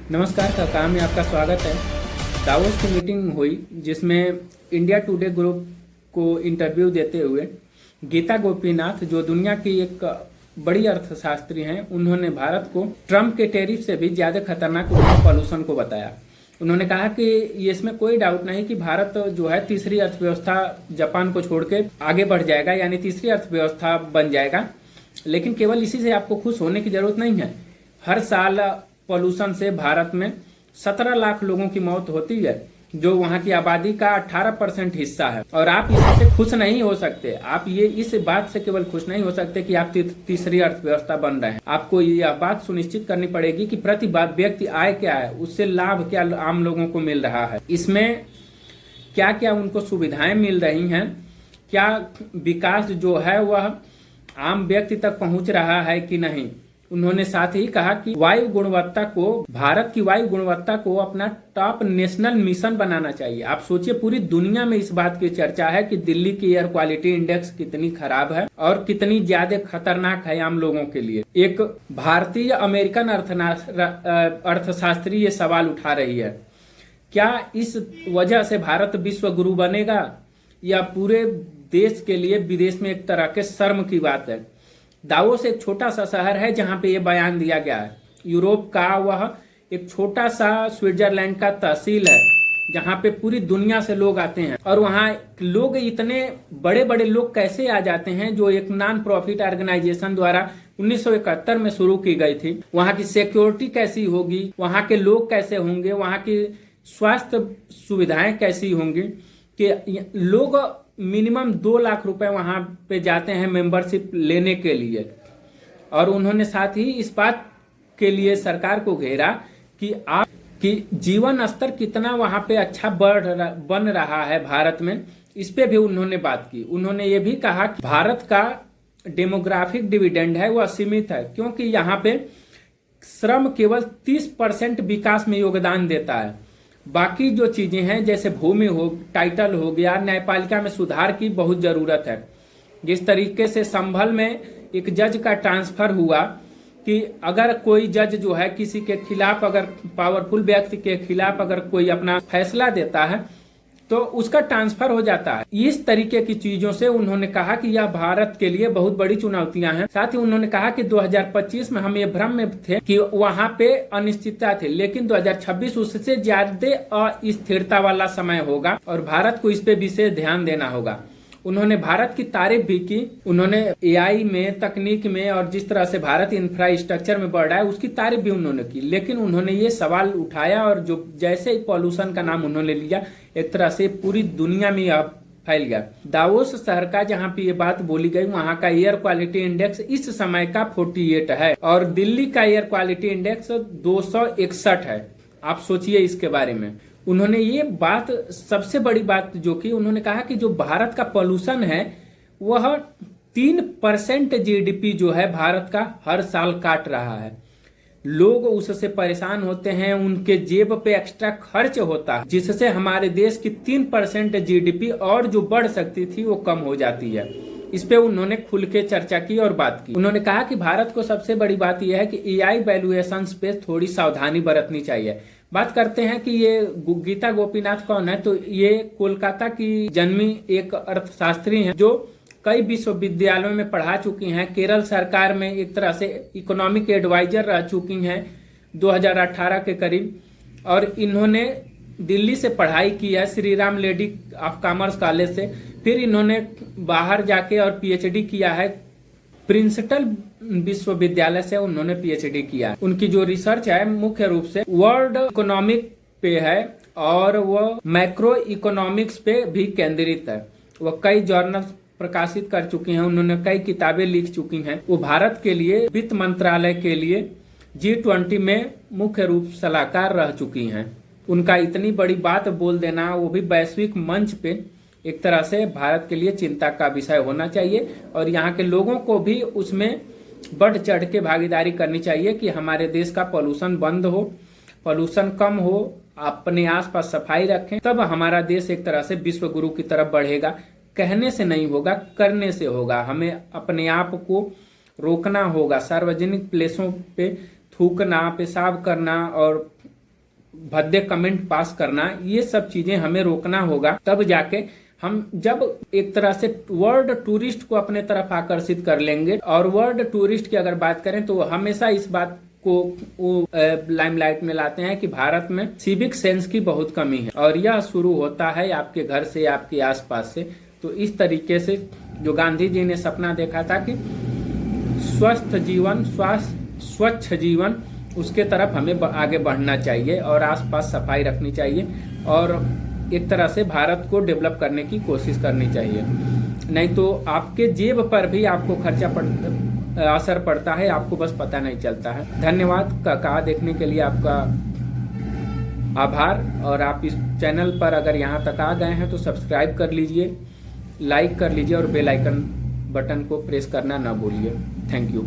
नमस्कार काका, में आपका स्वागत है। दावोस की मीटिंग हुई जिसमें इंडिया टुडे ग्रुप को इंटरव्यू देते हुए गीता गोपीनाथ, जो दुनिया की एक बड़ी अर्थशास्त्री हैं, उन्होंने भारत को ट्रम्प के टैरिफ से भी ज़्यादा खतरनाक पॉल्यूशन को बताया। उन्होंने कहा कि इसमें कोई डाउट नहीं कि भारत जो है तीसरी अर्थव्यवस्था जापान को छोड़ के आगे बढ़ जाएगा, यानी तीसरी अर्थव्यवस्था बन जाएगा। लेकिन केवल इसी से आपको खुश होने की जरूरत नहीं है। हर साल पॉल्यूशन से भारत में 17 लाख लोगों की मौत होती है, जो वहां की आबादी का 18% हिस्सा है। और आप इससे खुश नहीं हो सकते। आप ये इस बात से केवल खुश नहीं हो सकते कि आप तीसरी अर्थव्यवस्था बन रहे हैं। आपको यह बात सुनिश्चित करनी पड़ेगी कि प्रति व्यक्ति आय क्या है, उससे लाभ क्या आम लोगों को मिल रहा है, इसमें क्या क्या उनको सुविधाएं मिल रही हैं, क्या विकास जो है वह आम व्यक्ति तक पहुंच रहा है कि नहीं। उन्होंने साथ ही कहा कि वायु गुणवत्ता को, भारत की वायु गुणवत्ता को अपना टॉप नेशनल मिशन बनाना चाहिए। आप सोचिए, पूरी दुनिया में इस बात की चर्चा है कि दिल्ली की एयर क्वालिटी इंडेक्स कितनी खराब है और कितनी ज्यादा खतरनाक है आम लोगों के लिए। एक भारतीय अमेरिकन अर्थशास्त्री ये सवाल उठा रही है, क्या इस वजह से भारत विश्व गुरु बनेगा, या पूरे देश के लिए विदेश में एक तरह के शर्म की बात है। दावोस एक छोटा सा शहर है जहां पे ये बयान दिया गया है। यूरोप का वह एक छोटा सा स्विट्जरलैंड का तहसील है, जहां पे पूरी दुनिया से लोग आते हैं। और वहां लोग इतने बड़े बड़े लोग कैसे आ जाते हैं, जो एक नॉन प्रॉफिट ऑर्गेनाइजेशन द्वारा 1971 में शुरू की गई थी। वहां की सिक्योरिटी कैसी होगी, वहां के लोग कैसे होंगे, वहां की स्वास्थ्य सुविधाएं कैसी होंगी, कि लोग मिनिमम 2 लाख रुपए वहां पे जाते हैं मेंबरशिप लेने के लिए। और उन्होंने साथ ही इस बात के लिए सरकार को घेरा कि जीवन स्तर कितना वहां पे अच्छा बन रहा है भारत में, इस पे भी उन्होंने बात की। उन्होंने ये भी कहा कि भारत का डेमोग्राफिक डिविडेंड है वह सीमित है, क्योंकि यहाँ पे श्रम केवल 30% विकास में योगदान देता है। बाकी जो चीजें हैं, जैसे भूमि हो, टाइटल हो गया, न्यायपालिका में सुधार की बहुत जरूरत है। जिस तरीके से संभल में एक जज का ट्रांसफर हुआ, कि अगर कोई जज जो है किसी के खिलाफ, अगर पावरफुल व्यक्ति के खिलाफ अगर कोई अपना फैसला देता है तो उसका ट्रांसफर हो जाता है। इस तरीके की चीजों से उन्होंने कहा कि यह भारत के लिए बहुत बड़ी चुनौतियां हैं। साथ ही उन्होंने कहा कि 2025 में हम ये भ्रम में थे कि वहां पे अनिश्चितता थी, लेकिन 2026 उससे ज्यादा अस्थिरता वाला समय होगा और भारत को इस पे विशेष ध्यान देना होगा। उन्होंने भारत की तारीफ भी की। उन्होंने एआई में, तकनीक में और जिस तरह से भारत इंफ्रास्ट्रक्चर में बढ़ रहा है उसकी तारीफ भी उन्होंने की। लेकिन उन्होंने ये सवाल उठाया, और जो जैसे ही पॉल्यूशन का नाम उन्होंने लिया, एक तरह से पूरी दुनिया में यह फैल गया। दावोस शहर का जहाँ पे ये बात बोली गई, वहां का एयर क्वालिटी इंडेक्स इस समय का 48 है और दिल्ली का एयर क्वालिटी इंडेक्स 261 है। आप सोचिए इसके बारे में। उन्होंने ये बात, सबसे बड़ी बात जो की, उन्होंने कहा कि जो भारत का पॉल्यूशन है वह 3% जीडीपी जो है भारत का हर साल काट रहा है। लोग उससे परेशान होते हैं, उनके जेब पे एक्स्ट्रा खर्च होता है, जिससे हमारे देश की 3% जीडीपी और जो बढ़ सकती थी वो कम हो जाती है। इस पे उन्होंने खुल के चर्चा की और बात की। उन्होंने कहा कि भारत को सबसे बड़ी बात यह है कि एआई वैल्यूएशन पे थोड़ी सावधानी बरतनी चाहिए। बात करते हैं कि ये गीता गोपीनाथ कौन है, तो ये कोलकाता की जन्मी एक अर्थशास्त्री हैं, जो कई विश्वविद्यालयों में पढ़ा चुकी हैं। केरल सरकार में एक तरह से इकोनॉमिक एडवाइजर रह चुकी हैं 2018 के करीब। और इन्होंने दिल्ली से पढ़ाई की है, Shri Ram lady of commerce college से। फिर इन्होंने बाहर जाके और पीएचडी किया है, प्रिंसटन विश्वविद्यालय से उन्होंने पीएचडी किया। उनकी जो रिसर्च है मुख्य रूप से वर्ल्ड इकोनॉमिक पे है और वह मैक्रो इकोनॉमिक्स पे भी केंद्रित है। वह कई जर्नल प्रकाशित कर चुकी हैं, उन्होंने कई किताबें लिख चुकी हैं। वो भारत के लिए वित्त मंत्रालय के लिए G20 में मुख्य रूप सलाहकार रह चुकी हैं। उनका इतनी बड़ी बात बोल देना, वो भी वैश्विक मंच पे, एक तरह से भारत के लिए चिंता का विषय होना चाहिए। और यहाँ के लोगों को भी उसमें बढ़ चढ़ के भागीदारी करनी चाहिए कि हमारे देश का पॉल्यूशन बंद हो, पॉल्यूशन कम हो, अपने आसपास सफाई रखें, तब हमारा देश एक तरह से विश्व गुरु की तरफ बढ़ेगा। कहने से नहीं होगा, करने से होगा। हमें अपने आप को रोकना होगा। सार्वजनिक प्लेसों पे थूकना, पेशाब करना और भद्दे कमेंट पास करना, ये सब चीजें हमें रोकना होगा। तब जाके हम जब एक तरह से वर्ल्ड टूरिस्ट को अपने तरफ आकर्षित कर लेंगे। और वर्ल्ड टूरिस्ट की अगर बात करें तो हमेशा इस बात को लाइमलाइट में लाते हैं कि भारत में सिविक सेंस की बहुत कमी है, और यह शुरू होता है आपके घर से, आपके आसपास से। तो इस तरीके से जो गांधी जी ने सपना देखा था कि स्वस्थ जीवन, स्वच्छ जीवन, उसके तरफ हमें आगे बढ़ना चाहिए और आसपास सफाई रखनी चाहिए और एक तरह से भारत को डेवलप करने की कोशिश करनी चाहिए। नहीं तो आपके जेब पर भी आपको असर पड़ता है, आपको बस पता नहीं चलता है। धन्यवाद। कहा देखने के लिए आपका आभार। और आप इस चैनल पर अगर यहाँ तक आ गए हैं तो सब्सक्राइब कर लीजिए, लाइक कर लीजिए और बेल आइकन बटन को प्रेस करना ना भूलिए। Thank you.